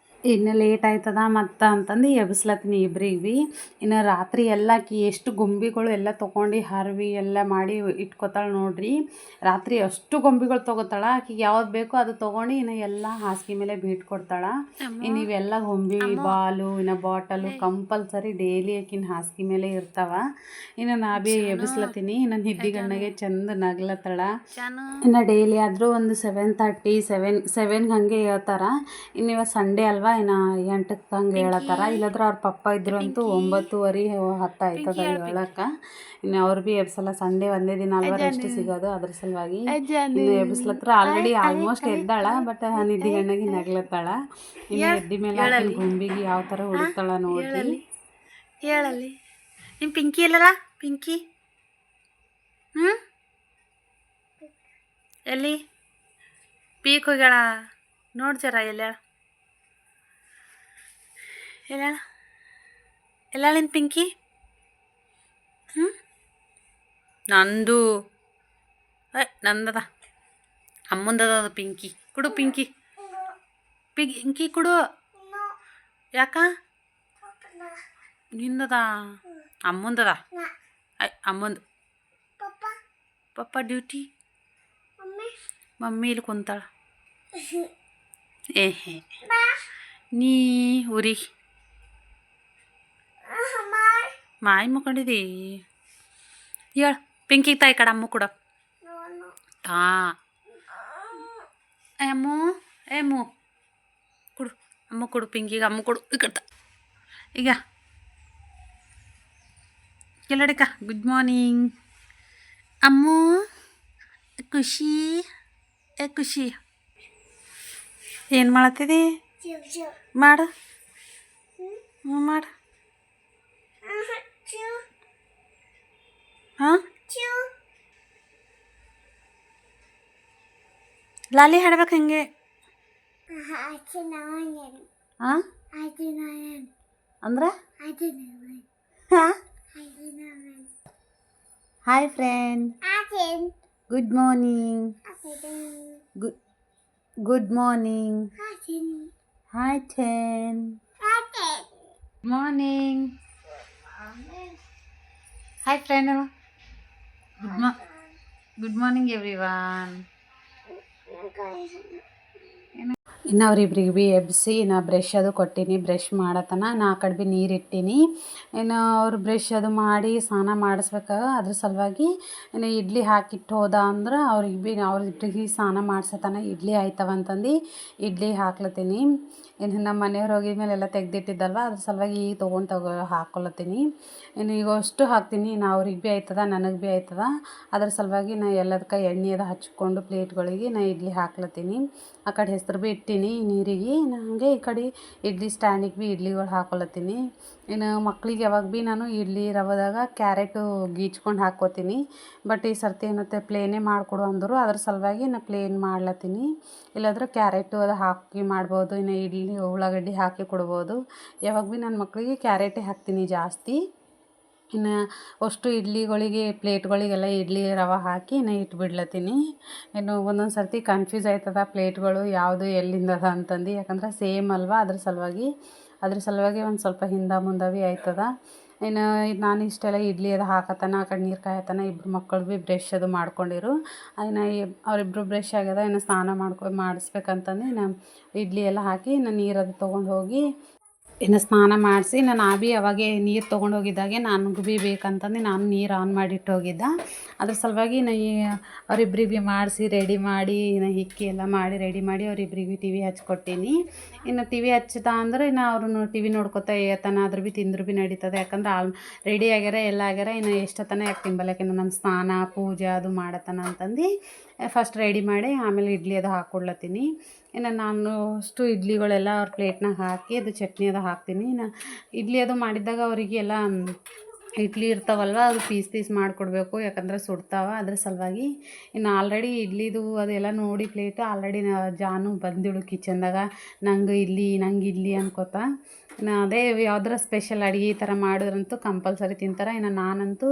ಇನ್ನು ಲೇಟ್ ಆಯ್ತದ ಮತ್ತು ಅಂತಂದು ಎಬ್ಸ್ಲತ್ತೀನಿ ಇಬ್ರಿಗೆ ಭೀ. ಇನ್ನು ರಾತ್ರಿ ಎಲ್ಲ ಆಕಿ ಎಷ್ಟು ಗೊಂಬಿಗಳು ಎಲ್ಲ ತೊಗೊಂಡು ಹರವಿ ಎಲ್ಲ ಮಾಡಿ ಇಟ್ಕೊತಾಳೆ ನೋಡ್ರಿ. ರಾತ್ರಿ ಅಷ್ಟು ಗೊಂಬಿಗಳು ತೊಗೋತಾಳೆ. ಆಕಿಗೆ ಯಾವ್ದು ಬೇಕೋ ಅದು ತೊಗೊಂಡು ಇನ್ನು ಎಲ್ಲ ಹಾಸಿಗೆ ಮೇಲೆ ಬಿಟ್ಕೊಡ್ತಾಳೆ. ಇನ್ನು ಇವೆಲ್ಲ ಗೊಂಬಿ ಬಾಲು ಇನ್ನು ಬಾಟಲು ಕಂಪಲ್ಸರಿ ಡೈಲಿ ಆಕಿನ ಹಾಸಿಗೆ ಮೇಲೆ ಇರ್ತಾವ. ಇನ್ನು ನಾ ಭೀ ಎಬ್ಸ್ಲತ್ತೀನಿ. ಇನ್ನು ನಿದ್ದಿಗಣ್ಣಗೆ ಚಂದ ನಗ್ಲತ್ತಾಳ. ಇನ್ನು ಡೈಲಿ ಆದರೂ ಒಂದು 7:30 7 ಹಂಗೆ ಹೇಳ್ತಾರ. ಇನ್ನು ಇವಾಗ ಸಂಡೇ ಅಲ್ವಾ, ಇನ್ನು 8ಕ್ಕೆ ಹಂಗೆ ಹೇಳತ್ತಾರ. ಇಲ್ಲಾದ್ರೆ ಅವ್ರ ಪಪ್ಪ ಇದ್ರು ಅಂತೂ 9:30 10 ಆಯ್ತದ ಹೇಳಕ್ಕೆ. ಇನ್ನು ಅವ್ರು ಭೀ ಎಬ್ಸಲ್ಲ, ಸಂಡೇ ಒಂದೇ ದಿನ ಅಲ್ವಾ ರೆಸ್ಟ್ ಸಿಗೋದು, ಅದ್ರ ಸಲುವಾಗಿ. ಇನ್ನು ಎಬ್ಸ್ಲತ್ರ ಆಲ್ರೆಡಿ ಆಲ್ಮೋಸ್ಟ್ ಎದ್ದಾಳ, ಬಟ್ ನಿದ್ದಿಗಣ್ಣಗೆ ನಗ್ಲತ್ತಾಳ. ಇನ್ನು ಎದ್ದಿ ಮೇಲೆ ಆಕಿನ ಗೊಂಬಿಗೆ ಯಾವ ಥರ ಹುಡುಕ್ತಾಳ ನೋಡ್ರಿ. ಹೇಳಲ್ಲಿ ನಿಮ್ಮ ಪಿಂಕಿ ಇಲ್ಲಲ್ಲ, ಪಿಂಕಿ ಎಲ್ಲಿ ಪೀಕ್ ಹೋಗ್ಯಾಳ ನೋಡಿ ಜರ. ಎಲ್ಲಾಳಿನ ಪಿಂಕಿ ನಂದು ನಂದದ ಅಮ್ಮಂದದ ಅದು ಪಿಂಕಿ. ಕೊಡು ಪಿಂಕಿ, ಪಿಂಕಿ ಕೊಡು. ಯಾಕ ನಿಂದದ ಅಮ್ಮಂದದ? ಅಮ್ಮಂದು ಪಪ್ಪ ಡ್ಯೂಟಿ, ಮಮ್ಮಿ ಇಲ್ಲಿ ಕುಂತಾಳ. ಏಹೇ ನೀ ಊರಿ ಮಾಯಿ ಮುಕ್ಕೊಂಡಿದ್ದೀ. ಹೇಳ ಪಿಂಕಿಗೆ ತಾಯಿ ಕಡೆ ಅಮ್ಮ ಕೊಡ. ತಾ ಅಮ್ಮು ಏಮು ಕೊಡು, ಅಮ್ಮ ಕೊಡು, ಪಿಂಕಿಗೆ ಅಮ್ಮ ಕೊಡು. ಈ ಕಡ್ತ ಈಗ ಎಲ್ಲಡಿಕ. ಗುಡ್ ಮಾರ್ನಿಂಗ್ ಅಮ್ಮು. ಖುಷಿ ಖುಷಿ ಏನು ಮಾಡತ್ತಿದಿ? ಮಾಡು ಮಾಡು. ಹಾಂ ಲಾಲಿ ಹಾಡ್ಬೇಕು ಹಂಗೆ. ಹಾಂ ಅಂದ್ರೆ ಹಾಂ. Hi friend, good morning. Good morning. Hi ten. Morning. Hi friend. Good morning everyone. ಇನ್ನು ಅವ್ರಿಬ್ರಿಗೆ ಭೀ ಎಬ್ಬಿಸಿ ನಾ ಬ್ರಷ್ ಅದು ಕೊಟ್ಟೀನಿ. ಬ್ರಷ್ ಮಾಡತನ ನಾ ಆ ಕಡೆ ಭೀ ನೀರು ಇಟ್ಟೀನಿ. ಇನ್ನು ಅವ್ರು ಬ್ರಷ್ ಅದು ಮಾಡಿ ಸ್ನಾನ ಮಾಡಿಸ್ಬೇಕು, ಅದ್ರ ಸಲುವಾಗಿ ಇನ್ನು ಇಡ್ಲಿ ಹಾಕಿಟ್ಟು ಹೋದ ಅಂದ್ರೆ ಅವ್ರಿಬ್ರಿಗೆ ಸ್ನಾನ ಮಾಡ್ಸತನ ಇಡ್ಲಿ ಆಯ್ತವಂತಂದು ಇಡ್ಲಿ ಹಾಕ್ಲತ್ತೀನಿ. ಇನ್ನು ನಮ್ಮ ಮನೆಯವ್ರು ಹೋಗಿದ್ಮೇಲೆ ಎಲ್ಲ ತೆಗ್ದಿಟ್ಟಿದ್ದಲ್ವ, ಅದ್ರ ಸಲುವಾಗಿ ಈಗ ತೊಗೊಂಡು ಹಾಕ್ಕೊಳತ್ತೀನಿ. ಇನ್ನು ಈಗ ಅಷ್ಟು ಹಾಕ್ತೀನಿ. ಇನ್ನು ಅವ್ರಿಗೆ ಭೀ ಆಯ್ತದ, ನನಗೆ ಭೀ ಆಯ್ತದ. ಅದ್ರ ಸಲುವಾಗಿ ನಾ ಎಲ್ಲದಕ್ಕೆ ಎಣ್ಣೆ ಅದು ಹಚ್ಕೊಂಡು ಪ್ಲೇಟ್ಗಳಿಗೆ ನಾ ಇಡ್ಲಿ ಹಾಕ್ಲತ್ತೀನಿ. ಆ ಕಡೆ ಹೆಸರು ಭೀ ಇಟ್ಟೀನಿ. ಇಟ್ಟೀನಿ ನೀರಿಗೆ. ಹಂಗೆ ಈ ಕಡೆ ಇಡ್ಲಿ ಸ್ಟ್ಯಾಂಡಿಗೆ ಭೀ ಇಡ್ಲಿಗಳು ಹಾಕೊಳತ್ತೀನಿ. ಇನ್ನು ಮಕ್ಳಿಗೆ ಯಾವಾಗ ಭೀ ನಾನು ಇಡ್ಲಿ ರವೆದಾಗ ಕ್ಯಾರೆಟು ಗೀಚ್ಕೊಂಡು ಹಾಕ್ಕೋತೀನಿ. ಬಟ್ ಈ ಸರ್ತಿ ಏನತ್ತೆ ಪ್ಲೇನೇ ಮಾಡಿಕೊಡು ಅಂದರು, ಅದ್ರ ಸಲುವಾಗಿ ನಾನು ಪ್ಲೇನ್ ಮಾಡ್ಲತ್ತೀನಿ. ಇಲ್ಲಾಂದ್ರೆ ಕ್ಯಾರೆಟು ಅದು ಹಾಕಿ ಮಾಡ್ಬೋದು, ಇನ್ನು ಇಡ್ಲಿ ಉಳ್ಳಾಗಡ್ಡಿ ಹಾಕಿ ಕೊಡ್ಬೋದು. ಯಾವಾಗ ಭೀ ನನ್ನ ಮಕ್ಕಳಿಗೆ ಕ್ಯಾರೆಟೇ ಹಾಕ್ತೀನಿ ಜಾಸ್ತಿ. ಇನ್ನು ಅಷ್ಟು ಇಡ್ಲಿಗಳಿಗೆ ಪ್ಲೇಟ್ಗಳಿಗೆಲ್ಲ ಇಡ್ಲಿ ರವೆ ಹಾಕಿ ಇನ್ನು ಇಟ್ಬಿಡ್ಲತ್ತೀನಿ. ಇನ್ನು ಒಂದೊಂದು ಸರ್ತಿ ಕನ್ಫ್ಯೂಸ್ ಆಯ್ತದ ಪ್ಲೇಟ್ಗಳು ಯಾವುದು ಎಲ್ಲಿಂದ ಅದ ಅಂತಂದು, ಯಾಕಂದ್ರೆ ಸೇಮ್ ಅಲ್ವಾ, ಅದ್ರ ಸಲುವಾಗಿ ಒಂದು ಸ್ವಲ್ಪ ಹಿಂದೆ ಮುಂದೆ ಭೀ ಆಯ್ತದ. ಇನ್ನು ನಾನು ಇಷ್ಟೆಲ್ಲ ಇಡ್ಲಿ ಅದು ಹಾಕತ್ತಾನ, ಆ ಕಡೆ ನೀರು ಕಾಯತ್ತಾನ, ಇಬ್ಬರು ಮಕ್ಕಳು ಭೀ ಬ್ರಷ್ ಅದು ಮಾಡ್ಕೊಂಡಿರು. ಇನ್ನು ಅವರಿಬ್ಬರು ಬ್ರಷ್ ಆಗ್ಯದ, ಇನ್ನು ಸ್ನಾನ ಮಾಡಿಸ್ಬೇಕಂತಂದು ಇನ್ನು ಇಡ್ಲಿ ಎಲ್ಲ ಹಾಕಿ ಇನ್ನು ನೀರದು ತೊಗೊಂಡು ಹೋಗಿ ಇನ್ನು ಸ್ನಾನ ಮಾಡಿಸಿ ನಾನು ಭೀ ಅವಾಗೆ ನೀರು ತೊಗೊಂಡು ಹೋಗಿದ್ದಾಗೆ ನನಗೂ ಭೀ ಬೇಕಂತಂದು ನಾನು ನೀರು ಆನ್ ಮಾಡಿಟ್ಟು ಹೋಗಿದ್ದೆ. ಅದ್ರ ಸಲುವಾಗಿ ನಾ ಅವರಿಬ್ರಿಗೆ ಮಾಡಿಸಿ ರೆಡಿ ಮಾಡಿ ಇನ್ನು ಹಿಕ್ಕಿ ಎಲ್ಲ ಮಾಡಿ ರೆಡಿ ಮಾಡಿ ಅವರಿಬ್ರಿಗೆ ಟಿ ವಿ ಹಚ್ಕೊಟ್ಟೀನಿ. ಇನ್ನು ಟಿ ವಿ ಹಚ್ಚಿದ ಅಂದ್ರೆ ಇನ್ನು ಅವ್ರನ್ನು ಟಿ ವಿ ನೋಡ್ಕೊತಾ ಏತನ ಆದ್ರೂ ಭೀ ತಿಂದ್ರು ಭೀ ನಡೀತದೆ. ಯಾಕಂದ್ರೆ ರೆಡಿ ಆಗ್ಯಾರ ಎಲ್ಲ ಆಗ್ಯಾರ, ಇನ್ನು ಎಷ್ಟೊತ್ತನ ಯಾಕೆ ತಿಂಬಲ್ಲ, ಯಾಕೆಂದ್ರೆ ನನ್ನ ಸ್ನಾನ ಪೂಜೆ ಅದು ಮಾಡತ್ತನ ಅಂತಂದು ಫಸ್ಟ್ ರೆಡಿ ಮಾಡಿ ಆಮೇಲೆ ಇಡ್ಲಿ ಅದು ಹಾಕ್ಕೊಡ್ಲತ್ತೀನಿ. ಇನ್ನು ನಾನು ಅಷ್ಟು ಇಡ್ಲಿಗಳೆಲ್ಲ ಅವ್ರ ಪ್ಲೇಟ್ನಾಗ ಹಾಕಿ ಅದು ಚಟ್ನಿ ಅದು ಹಾಕ್ತೀನಿ. ಇನ್ನು ಇಡ್ಲಿ ಅದು ಮಾಡಿದ್ದಾಗ ಅವರಿಗೆಲ್ಲ ಇಡ್ಲಿ ಇರ್ತಾವಲ್ವ, ಅದು ಪೀಸ್ ಮಾಡಿಕೊಡ್ಬೇಕು, ಯಾಕಂದ್ರೆ ಸುಡ್ತಾವ. ಅದ್ರ ಸಲುವಾಗಿ ಇನ್ನು ಆಲ್ರೆಡಿ ಇಡ್ಲಿದು ಅದೆಲ್ಲ ನೋಡಿ ಪ್ಲೇಟ್ ಆಲ್ರೆಡಿ ಜಾನು ಬಂದಿಳು ಕಿಚನ್ದಾಗ ನಂಗೆ ಇಡ್ಲಿ ಅನ್ಕೋತಾ. ಇನ್ನು ಅದೇ ಯಾವ್ದಾರ ಸ್ಪೆಷಲ್ ಅಡುಗೆ ಈ ಥರ ಮಾಡಿದ್ರಂತೂ ಕಂಪಲ್ಸರಿ ತಿಂತಾರೆ. ಇನ್ನು ನಾನಂತೂ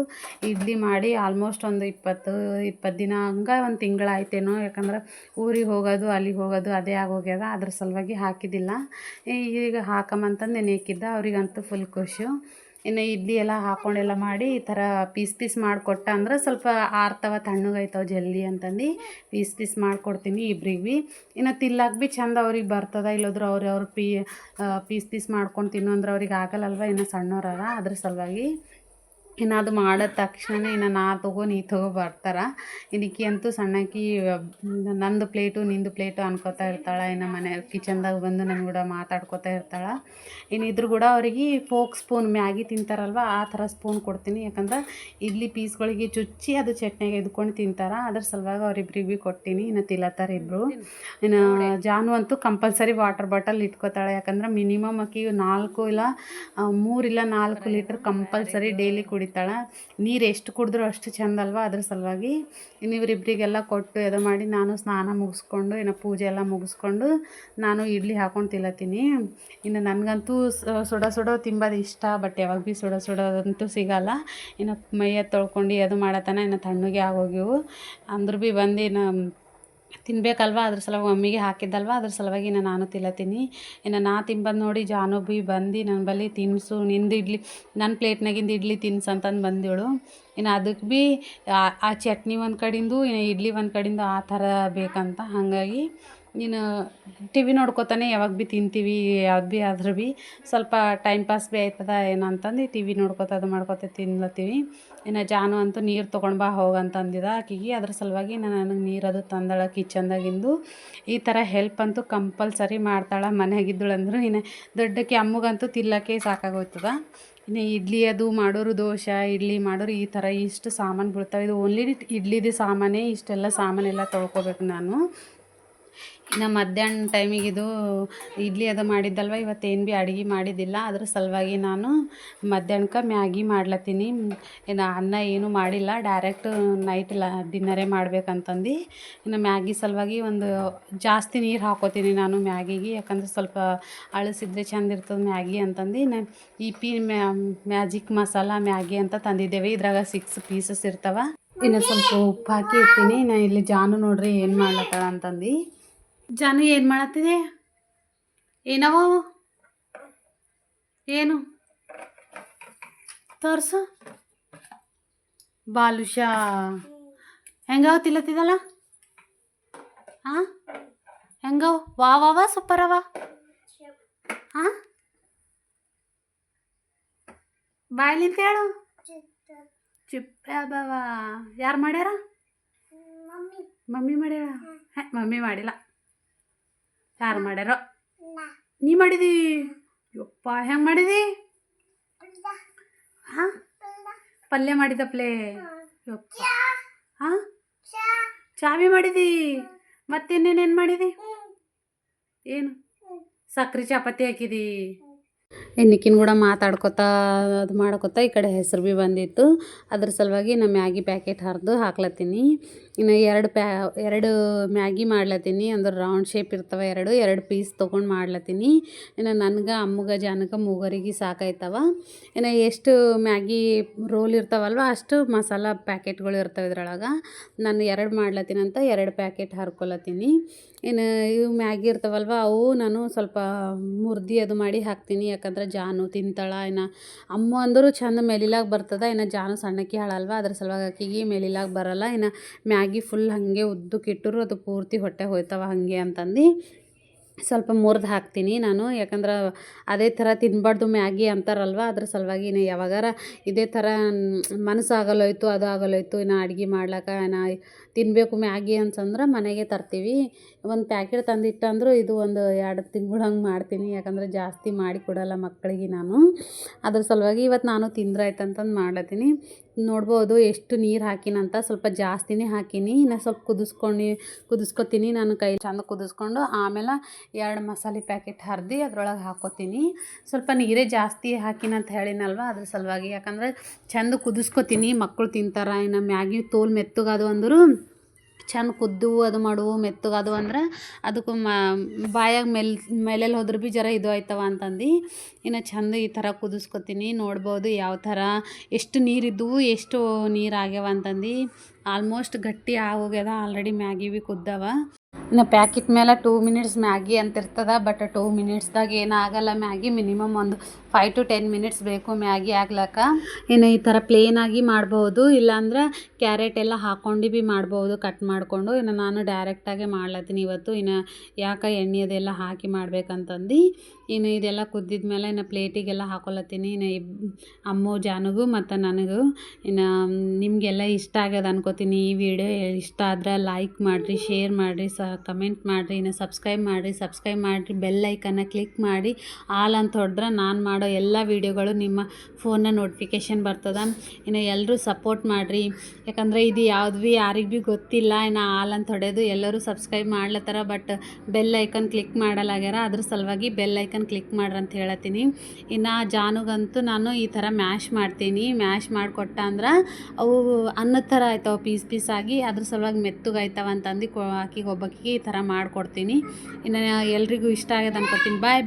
ಇಡ್ಲಿ ಮಾಡಿ ಆಲ್ಮೋಸ್ಟ್ ಒಂದು 20 ದಿನ ಹಂಗೆ ಒಂದು ತಿಂಗಳಾಯ್ತೇನೋ, ಯಾಕಂದ್ರೆ ಊರಿಗೆ ಹೋಗೋದು ಅಲ್ಲಿಗೆ ಹೋಗೋದು ಅದೇ ಆಗೋಗ್ಯದ. ಅದ್ರ ಸಲುವಾಗಿ ಹಾಕಿದ್ದಿಲ್ಲ. ಈಗ ಹಾಕಮ್ಮಂತಂದು ನೆನೆಯಕ್ಕಿದ್ದ, ಅವ್ರಿಗಂತೂ ಫುಲ್ ಖುಷಿ. ಇನ್ನು ಇಡ್ಲಿ ಎಲ್ಲ ಹಾಕ್ಕೊಂಡೆಲ್ಲ ಮಾಡಿ ಈ ಥರ ಪೀಸ್ ಮಾಡಿಕೊಟ್ಟ ಅಂದ್ರೆ ಸ್ವಲ್ಪ ಆರ್ತವ ತಣ್ಣಗಾಯ್ತವ ಜಲ್ದಿ ಅಂತಂದು ಪೀಸ್ ಮಾಡಿಕೊಡ್ತೀನಿ ಇಬ್ರಿಗೆ ಭೀ. ಇನ್ನು ತಿಲ್ಲಕ್ಕೆ ಭೀ ಚಂದ ಅವ್ರಿಗೆ ಬರ್ತದ. ಇಲ್ಲೋದ್ರೆ ಅವ್ರು ಪೀಸ್ ಮಾಡ್ಕೊಂಡು ತಿನ್ನು ಅಂದ್ರೆ ಅವ್ರಿಗೆ ಆಗಲ್ಲಲ್ವ, ಇನ್ನು ಸಣ್ಣವ್ರರ. ಅದ್ರ ಸಲುವಾಗಿ ಇನ್ನು ಅದು ಮಾಡಿದ ತಕ್ಷಣ ಇನ್ನು ನಾ ತಗೋ ನೀ ತಗೋ ಬರ್ತಾರೆ. ಇನ್ನಿಕ್ಕಿ ಅಂತೂ ಸಣ್ಣಕಿ ನಂದು ಪ್ಲೇಟು ನಿಂದು ಪ್ಲೇಟು ಅನ್ಕೋತಾ ಇರ್ತಾಳೆ. ಇನ್ನು ಮನೆ ಕಿಚನ್ದಾಗ ಬಂದು ನನ್ನ ಕೂಡ ಮಾತಾಡ್ಕೋತಾ ಇರ್ತಾಳೆ. ಇನ್ನು ಇದ್ರ ಕೂಡ ಅವರಿಗೆ ಫೋಕ್ ಸ್ಪೂನ್ ಮ್ಯಾಗಿ ತಿಂತಾರಲ್ವ ಆ ಥರ ಸ್ಪೂನ್ ಕೊಡ್ತೀನಿ, ಯಾಕಂದ್ರೆ ಇಡ್ಲಿ ಪೀಸ್ಗಳಿಗೆ ಚುಚ್ಚಿ ಅದು ಚಟ್ನಿಗೆ ಎದ್ಕೊಂಡು ತಿಂತಾರೆ. ಅದ್ರ ಸಲುವಾಗಿ ಅವರಿಬ್ರಿಗೆ ಭೀ ಕೊಟ್ಟೀನಿ. ಇನ್ನು ತಿಲ್ಲತ್ತಾರೆ ಇಬ್ಬರು. ಇನ್ನು ಜಾನು ಅಂತೂ ಕಂಪಲ್ಸರಿ ವಾಟರ್ ಬಾಟಲ್ ಇಟ್ಕೋತಾಳೆ, ಯಾಕಂದ್ರೆ ಮಿನಿಮಮ್ ಆಕಿ 3 ಇಲ್ಲ 4 ಲೀಟ್ರ್ ಕಂಪಲ್ಸರಿ ಡೈಲಿ ಕುಡಿತಾಳೆ. ನೀರು ಎಷ್ಟು ಕುಡಿದ್ರೂ ಅಷ್ಟು ಚೆಂದ ಅಲ್ವಾ. ಅದ್ರ ಸಲುವಾಗಿ ಇನ್ನು ಇವರಿಬ್ಬರಿಗೆಲ್ಲ ಕೊಟ್ಟು ಇದು ಮಾಡಿ ನಾನು ಸ್ನಾನ ಮುಗಿಸ್ಕೊಂಡು ಇನ್ನು ಪೂಜೆ ಎಲ್ಲ ಮುಗಿಸ್ಕೊಂಡು ನಾನು ಇಡ್ಲಿ ಹಾಕ್ಕೊಂಡು ತಿಲ್ಲತ್ತೀನಿ. ಇನ್ನು ನನಗಂತೂ ಸುಡೋ ತಿಂಬೋದು ಇಷ್ಟ, ಬಟ್ ಯಾವಾಗ ಭೀ ಸುಡೋದಂತೂ ಸಿಗಲ್ಲ. ಇನ್ನು ಮೈಯ ತೊಳ್ಕೊಂಡು ಅದು ಮಾಡತ್ತಾನ ಇನ್ನು ತಣ್ಣಗೆ ಆಗೋಗಿವು ಅಂದ್ರೂ ಭೀ ಬಂದು ಇನ್ನು ತಿನ್ಬೇಕಲ್ವ. ಅದ್ರ ಸಲುವಾಗಿ ಮಮ್ಮಿಗೆ ಹಾಕಿದ್ದಲ್ವ, ಅದ್ರ ಸಲುವಾಗಿ ನಾನು ತಿಲ್ಲತ್ತೀನಿ. ಇನ್ನು ನಾ ತಿಂಬಂದು ನೋಡಿ ಜಾನು ಭೀ ಬಂದು ನನ್ನ ಬಳಿ ತಿನ್ನಿಸು, ನಿಂದು ಇಡ್ಲಿ ನನ್ನ ಪ್ಲೇಟ್ನಾಗಿಂದು ಇಡ್ಲಿ ತಿನ್ಸು ಅಂತಂದು ಬಂದೇಳು. ಇನ್ನು ಅದಕ್ಕೆ ಭೀ ಆ ಚಟ್ನಿ ಒಂದು ಕಡೆಂದು ಇನ್ನು ಇಡ್ಲಿ ಒಂದು ಕಡೆಂದು ಆ ಥರ ಬೇಕಂತ. ಹಾಗಾಗಿ ನೀನು ಟಿ ವಿ ನೋಡ್ಕೊತಾನೆ ಯಾವಾಗ ಭೀ ತಿಂತೀವಿ, ಯಾವ್ದು ಭೀ ಆದ್ರೂ ಭೀ ಸ್ವಲ್ಪ ಟೈಮ್ ಪಾಸ್ ಭೀ ಆಯ್ತದ ಏನಂತಂದು ಟಿ ವಿ ನೋಡ್ಕೊತ ಅದು ಮಾಡ್ಕೊತ ತಿನ್ಲತ್ತೀವಿ. ಇನ್ನು ಜಾನು ಅಂತೂ ನೀರು ತೊಗೊಂಡು ಬಾ ಹೋಗಂತ ಅಂದಿದ ಆಕಿಗೆ. ಅದ್ರ ಸಲುವಾಗಿ ನನಗೆ ನೀರದು ತಂದಳ ಕಿಚನ್ದಾಗಿಂದು. ಈ ಥರ ಹೆಲ್ಪ್ ಅಂತೂ ಕಂಪಲ್ಸರಿ ಮಾಡ್ತಾಳೆ ಮನೆಯಾಗಿದ್ದಳಂದ್ರು. ಇನ್ನು ದೊಡ್ಡಕ್ಕೆ ಅಮ್ಮಗಂತೂ ತಿಲ್ಲಕ್ಕೆ ಸಾಕಾಗೋಯ್ತದ. ಇನ್ನು ಇಡ್ಲಿ ಅದು ಮಾಡೋರು, ದೋಸೆ ಇಡ್ಲಿ ಮಾಡೋರು ಈ ಥರ ಇಷ್ಟು ಸಾಮಾನು ಬೀಳ್ತಾವೆ. ಇದು ಓನ್ಲಿ ಇಡ್ಲಿದು ಸಾಮಾನೇ, ಇಷ್ಟೆಲ್ಲ ಸಾಮಾನೆಲ್ಲ ತೊಳ್ಕೊಬೇಕು ನಾನು. ಇನ್ನು ಮಧ್ಯಾಹ್ನ ಟೈಮಿಗಿದು ಇಡ್ಲಿ ಅದು ಮಾಡಿದ್ದಲ್ವ, ಇವತ್ತೇನು ಭೀ ಅಡುಗೆ ಮಾಡಿದ್ದಿಲ್ಲ. ಅದ್ರ ಸಲುವಾಗಿ ನಾನು ಮಧ್ಯಾಹ್ನಕ್ಕೆ ಮ್ಯಾಗಿ ಮಾಡ್ಲತ್ತೀನಿ. ಇನ್ನು ಅನ್ನ ಏನೂ ಮಾಡಿಲ್ಲ, ಡೈರೆಕ್ಟ್ ನೈಟ್ ಡಿನ್ನರೇ ಮಾಡ್ಬೇಕಂತಂದು. ಇನ್ನು ಮ್ಯಾಗಿ ಸಲುವಾಗಿ ಒಂದು ಜಾಸ್ತಿ ನೀರು ಹಾಕೋತೀನಿ ನಾನು ಮ್ಯಾಗಿಗೆ, ಯಾಕಂದ್ರೆ ಸ್ವಲ್ಪ ಅಳಸಿದ್ರೆ ಚೆಂದ ಇರ್ತದೆ ಮ್ಯಾಗಿ ಅಂತಂದು. ಇನ್ನು ಮ್ಯಾಜಿಕ್ ಮಸಾಲ ಮ್ಯಾಗಿ ಅಂತ ತಂದಿದ್ದೇವೆ, ಇದ್ರಾಗ 6 ಪೀಸಸ್ ಇರ್ತಾವೆ. ಇನ್ನು ಸ್ವಲ್ಪ ಉಪ್ಪು ಹಾಕಿ ಇರ್ತೀನಿ. ಇನ್ನು ಇಲ್ಲಿ ಜಾನು ನೋಡ್ರಿ ಏನು ಮಾಡ್ಲತ್ತಾಳ ಅಂತಂದು. ಜಾನು ಏನು ಮಾಡತ್ತಿದೆ? ಏನವ ಏನು ತೋರಿಸು. ಬಾಲುಷಾ ಹೆಂಗವ ತಿಲ್ಲತ್ತಿದಲ್ಲ? ಹಾಂ ಹೆಂಗವ? ವಾ ಸೂಪರ್ ಅವ. ಹಾಂ ಬಾಯ್ಲಿಂತ ಹೇಳು. ಚಿಪ್ಪೆ ಅದಾವ. ಯಾರು ಮಾಡ್ಯಾರ? ಮಮ್ಮಿ ಮಾಡ್ಯಾರ? ಮಮ್ಮಿ ಮಾಡಿಲ್ಲ, ಯಾರು ಮಾಡ್ಯಾರೋ? ನೀ ಮಾಡಿದಿ? ಯಪ್ಪ ಹೆಂಗೆ ಮಾಡಿದಿ? ಹಾಂ ಪಲ್ಯ ಮಾಡಿದಪ್ಲೆ. ಯಪ್ಪ ಹಾಂ ಚಾವಿ ಮಾಡಿದಿ? ಮತ್ತಿನ್ನೇನೇನು ಮಾಡಿದಿ? ಏನು ಸಕ್ರೆ ಚಪಾತಿ ಹಾಕಿದಿ? ನಿಕ್ಕಿನ ಕೂಡ ಮಾತಾಡ್ಕೊತಾ ಅದು ಮಾಡ್ಕೊತಾ ಈ ಕಡೆ ಹೆಸರು ಭೀ ಬಂದಿತ್ತು. ಅದ್ರ ಸಲುವಾಗಿ ನಾ ಮ್ಯಾಗಿ ಪ್ಯಾಕೆಟ್ ಹರಿದು ಹಾಕ್ಲತ್ತೀನಿ. ಇನ್ನು ಎರಡು ಮ್ಯಾಗಿ ಮಾಡ್ಲತ್ತೀನಿ. ಅಂದ್ರೆ ರೌಂಡ್ ಶೇಪ್ ಇರ್ತವೆ ಎರಡು ಪೀಸ್ ತೊಗೊಂಡು ಮಾಡ್ಲತ್ತೀನಿ. ಇನ್ನು ನನಗೆ ಅಮ್ಮಗೆ ಜಾನಕ್ಕೆ ಮೂವರಿಗೆ ಸಾಕಾಯ್ತವ. ಇನ್ನು ಎಷ್ಟು ಮ್ಯಾಗಿ ರೋಲ್ ಇರ್ತಾವಲ್ವ ಅಷ್ಟು ಮಸಾಲ ಪ್ಯಾಕೆಟ್ಗಳು ಇರ್ತವೆ ಇದ್ರೊಳಗೆ. ನಾನು 2 ಮಾಡ್ಲತ್ತೀನಿ ಅಂತ 2 ಪ್ಯಾಕೆಟ್ ಹರ್ಕೊಲತ್ತೀನಿ. ಇನ್ನು ಇವು ಮ್ಯಾಗಿ ಇರ್ತಾವಲ್ವ ಅವು ನಾನು ಸ್ವಲ್ಪ ಮುರ್ದಿ ಅದು ಮಾಡಿ ಹಾಕ್ತೀನಿ. ಯಾಕಂದ್ರೆ ಜಾನು ತಿಂತಾಳೆ. ಇನ್ನು ಅಮ್ಮ ಅಂದರೂ ಚಂದ ಮೆಲಿಲಾಗ ಬರ್ತದೆ. ಇನ್ನು ಜಾನು ಸಣ್ಣಕ್ಕಿ ಹಾಳಲ್ವ ಅದ್ರ ಸಲುವಾಗಿ ಆಕಿಗೆ ಮೆಲಿಲಾಗ ಬರಲ್ಲ. ಇನ್ನು ಮ್ಯಾಗಿ ಫುಲ್ ಹಾಗೆ ಉದ್ದಕ್ಕಿಟ್ಟರು ಅದು ಪೂರ್ತಿ ಹೊಟ್ಟೆ ಹೋಯ್ತವ ಹಾಗೆ ಅಂತಂದು ಸ್ವಲ್ಪ ಮುರ್ದು ಹಾಕ್ತೀನಿ ನಾನು. ಯಾಕಂದ್ರೆ ಅದೇ ಥರ ತಿನ್ನಬಾರ್ದು ಮ್ಯಾಗಿ ಅಂತಾರಲ್ವ ಅದ್ರ ಸಲುವಾಗಿ ಇನ್ನು ಯಾವಾಗಾರ ಇದೇ ಥರ ಮನಸ್ಸು ಆಗಲ್ಲೋಯ್ತು ಅದು ಆಗಲ್ಲೋಯ್ತು ಇನ್ನು ಅಡ್ಗೆ ಮಾಡ್ಲಿಕ್ಕೆ ನಾ ತಿನ್ನಬೇಕು ಮ್ಯಾಗಿ ಅಂತಂದ್ರೆ ಮನೆಗೆ ತರ್ತೀವಿ. ಒಂದು ಪ್ಯಾಕೆಟ್ ತಂದಿಟ್ಟಂದ್ರು ಇದು ಒಂದು 2 ತಿಂಗಳು ಹಂಗೆ ಮಾಡ್ತೀನಿ. ಯಾಕಂದ್ರೆ ಜಾಸ್ತಿ ಮಾಡಿ ಕೊಡಲ್ಲ ಮಕ್ಕಳಿಗೆ ನಾನು. ಅದ್ರ ಸಲುವಾಗಿ ಇವತ್ತು ನಾನು ತಿಂದ್ರಾಯ್ತು ಅಂತಂದು ಮಾಡ್ಲತ್ತೀನಿ. ನೋಡ್ಬೋದು ಎಷ್ಟು ನೀರು ಹಾಕಿನಂತ. ಸ್ವಲ್ಪ ಜಾಸ್ತಿನೇ ಹಾಕೀನಿ. ಇನ್ನು ಸ್ವಲ್ಪ ಕುದಿಸ್ಕೊತೀನಿ ನಾನು. ಕೈ ಚಂದ ಕುದಿಸ್ಕೊಂಡು ಆಮೇಲೆ 2 ಮಸಾಲೆ ಪ್ಯಾಕೆಟ್ ಹರಿದು ಅದ್ರೊಳಗೆ ಹಾಕ್ಕೊತೀನಿ. ಸ್ವಲ್ಪ ನೀರೇ ಜಾಸ್ತಿ ಹಾಕಿನಂತ ಹೇಳಿನಲ್ವ ಅದ್ರ ಸಲುವಾಗಿ. ಯಾಕಂದ್ರೆ ಚಂದ ಕುದಿಸ್ಕೊತೀನಿ ಮಕ್ಕಳು ತಿಂತಾರೆ. ಇನ್ನು ಮ್ಯಾಗಿ ತೋಲ್ ಮೆತ್ತಗಾದು ಅಂದರೂ ಚಂದ ಕುದ್ದು ಅದು ಮಾಡುವು ಮೆತ್ತಗಾದು ಅಂದ್ರೆ ಅದಕ್ಕೆ ಬಾಯಾಗ ಮೇಲೆಲ್ಲಿ ಹೋದ್ರೆ ಭೀ ಜರ ಇದು ಆಯ್ತವ ಅಂತಂದು ಇನ್ನು ಚಂದ ಈ ಥರ ಕುದಿಸ್ಕೊತೀನಿ. ನೋಡ್ಬೋದು ಯಾವ ಥರ ಎಷ್ಟು ನೀರಿದ್ದವು ಎಷ್ಟು ನೀರು ಆಗ್ಯಾವ ಅಂತಂದು. ಆಲ್ಮೋಸ್ಟ್ ಗಟ್ಟಿ ಆಗೋಗ್ಯದ ಆಲ್ರೆಡಿ ಮ್ಯಾಗಿ ಭೀ ಕುದ್ದವ. ಇನ್ನು ಪ್ಯಾಕೆಟ್ ಮೇಲೆ 2 ಮಿನಿಟ್ಸ್ ಮ್ಯಾಗಿ ಅಂತ ಇರ್ತದೆ. ಬಟ್ 2 ಮಿನಿಟ್ಸ್ದಾಗ ಏನಾಗಲ್ಲ ಮ್ಯಾಗಿ. ಮಿನಿಮಮ್ ಒಂದು 5 to 10 ಮಿನಿಟ್ಸ್ ಬೇಕು ಮ್ಯಾಗಿ ಆಗ್ಲಕ್ಕ. ಇನ್ನು ಈ ಥರ ಪ್ಲೇನಾಗಿ ಮಾಡ್ಬೋದು. ಇಲ್ಲಾಂದ್ರೆ ಕ್ಯಾರೆಟ್ ಎಲ್ಲ ಹಾಕ್ಕೊಂಡು ಭೀ ಮಾಡ್ಬೋದು ಕಟ್ ಮಾಡಿಕೊಂಡು. ಇನ್ನು ನಾನು ಡೈರೆಕ್ಟಾಗೆ ಮಾಡ್ಲತ್ತೀನಿ ಇವತ್ತು. ಇನ್ನು ಯಾಕೆ ಎಣ್ಣೆ ಅದೆಲ್ಲ ಹಾಕಿ ಮಾಡ್ಬೇಕಂತಂದು ಇನ್ನು ಇದೆಲ್ಲ ಕುದ್ದಿದ ಮೇಲೆ ಇನ್ನು ಪ್ಲೇಟಿಗೆಲ್ಲ ಹಾಕೊಳತ್ತೀನಿ. ಇನ್ನು ಅಮ್ಮು ಜಾನುಗೂ ಮತ್ತು ನನಗೂ. ಇನ್ನು ನಿಮಗೆಲ್ಲ ಇಷ್ಟ ಆಗ್ಯದ ಅನ್ಕೋತೀನಿ ಈ ವಿಡಿಯೋ. ಇಷ್ಟ ಆದ್ರೆ ಲೈಕ್ ಮಾಡಿರಿ, ಶೇರ್ ಮಾಡಿರಿ, ಕಮೆಂಟ್ ಮಾಡಿರಿ. ಇನ್ನು ಸಬ್ಸ್ಕ್ರೈಬ್ ಮಾಡಿರಿ. ಬೆಲ್ ಐಕನ್ನ ಕ್ಲಿಕ್ ಮಾಡಿ ಆಲ್ ಅಂತ ಹೊಡೆದ್ರೆ ನಾನು ಮಾಡೋ ಎಲ್ಲ ವೀಡಿಯೋಗಳು ನಿಮ್ಮ ಫೋನ್ನ ನೋಟಿಫಿಕೇಷನ್ ಬರ್ತದೆ. ಇನ್ನು ಎಲ್ಲರೂ ಸಪೋರ್ಟ್ ಮಾಡಿರಿ. ಯಾಕಂದರೆ ಇದು ಯಾವ್ದು ಭೀ ಯಾರಿಗೆ ಭೀ ಗೊತ್ತಿಲ್ಲ. ಇನ್ನು ಆಲ್ ಅಂತ ಹೊಡೆದು ಎಲ್ಲರೂ ಸಬ್ಸ್ಕ್ರೈಬ್ ಮಾಡ್ಲತ್ತಾರ. ಬಟ್ ಬೆಲ್ ಐಕನ್ ಕ್ಲಿಕ್ ಮಾಡಲಾಗ್ಯಾರ. ಅದ್ರ ಸಲುವಾಗಿ ಬೆಲ್ ಐಕನ್ ಕ್ಲಿಕ್ ಮಾಡ್ರಿ ಅಂತ ಹೇಳತ್ತೀನಿ. ಇನ್ನು ಜಾನುಗಂತೂ ನಾನು ಈ ಥರ ಮ್ಯಾಶ್ ಮಾಡ್ತೀನಿ. ಮ್ಯಾಶ್ ಮಾಡಿಕೊಟ್ಟ ಅಂದ್ರೆ ಅವು ಅನ್ನದ ಥರ ಆಯ್ತವ ಪೀಸ್ ಆಗಿ. ಅದ್ರ ಸಲುವಾಗಿ ಮೆತ್ತಗಾಯ್ತವ ಅಂತಂದು ಆಕಿಗೆ ಒಬ್ಬಾಕಿಗೆ ಈ ಥರ ಮಾಡಿಕೊಡ್ತೀನಿ. ಇನ್ನು ಎಲ್ರಿಗೂ ಇಷ್ಟ ಆಗ್ಯದ ಅನ್ಕೊತೀನಿ. ಬಾಯ್.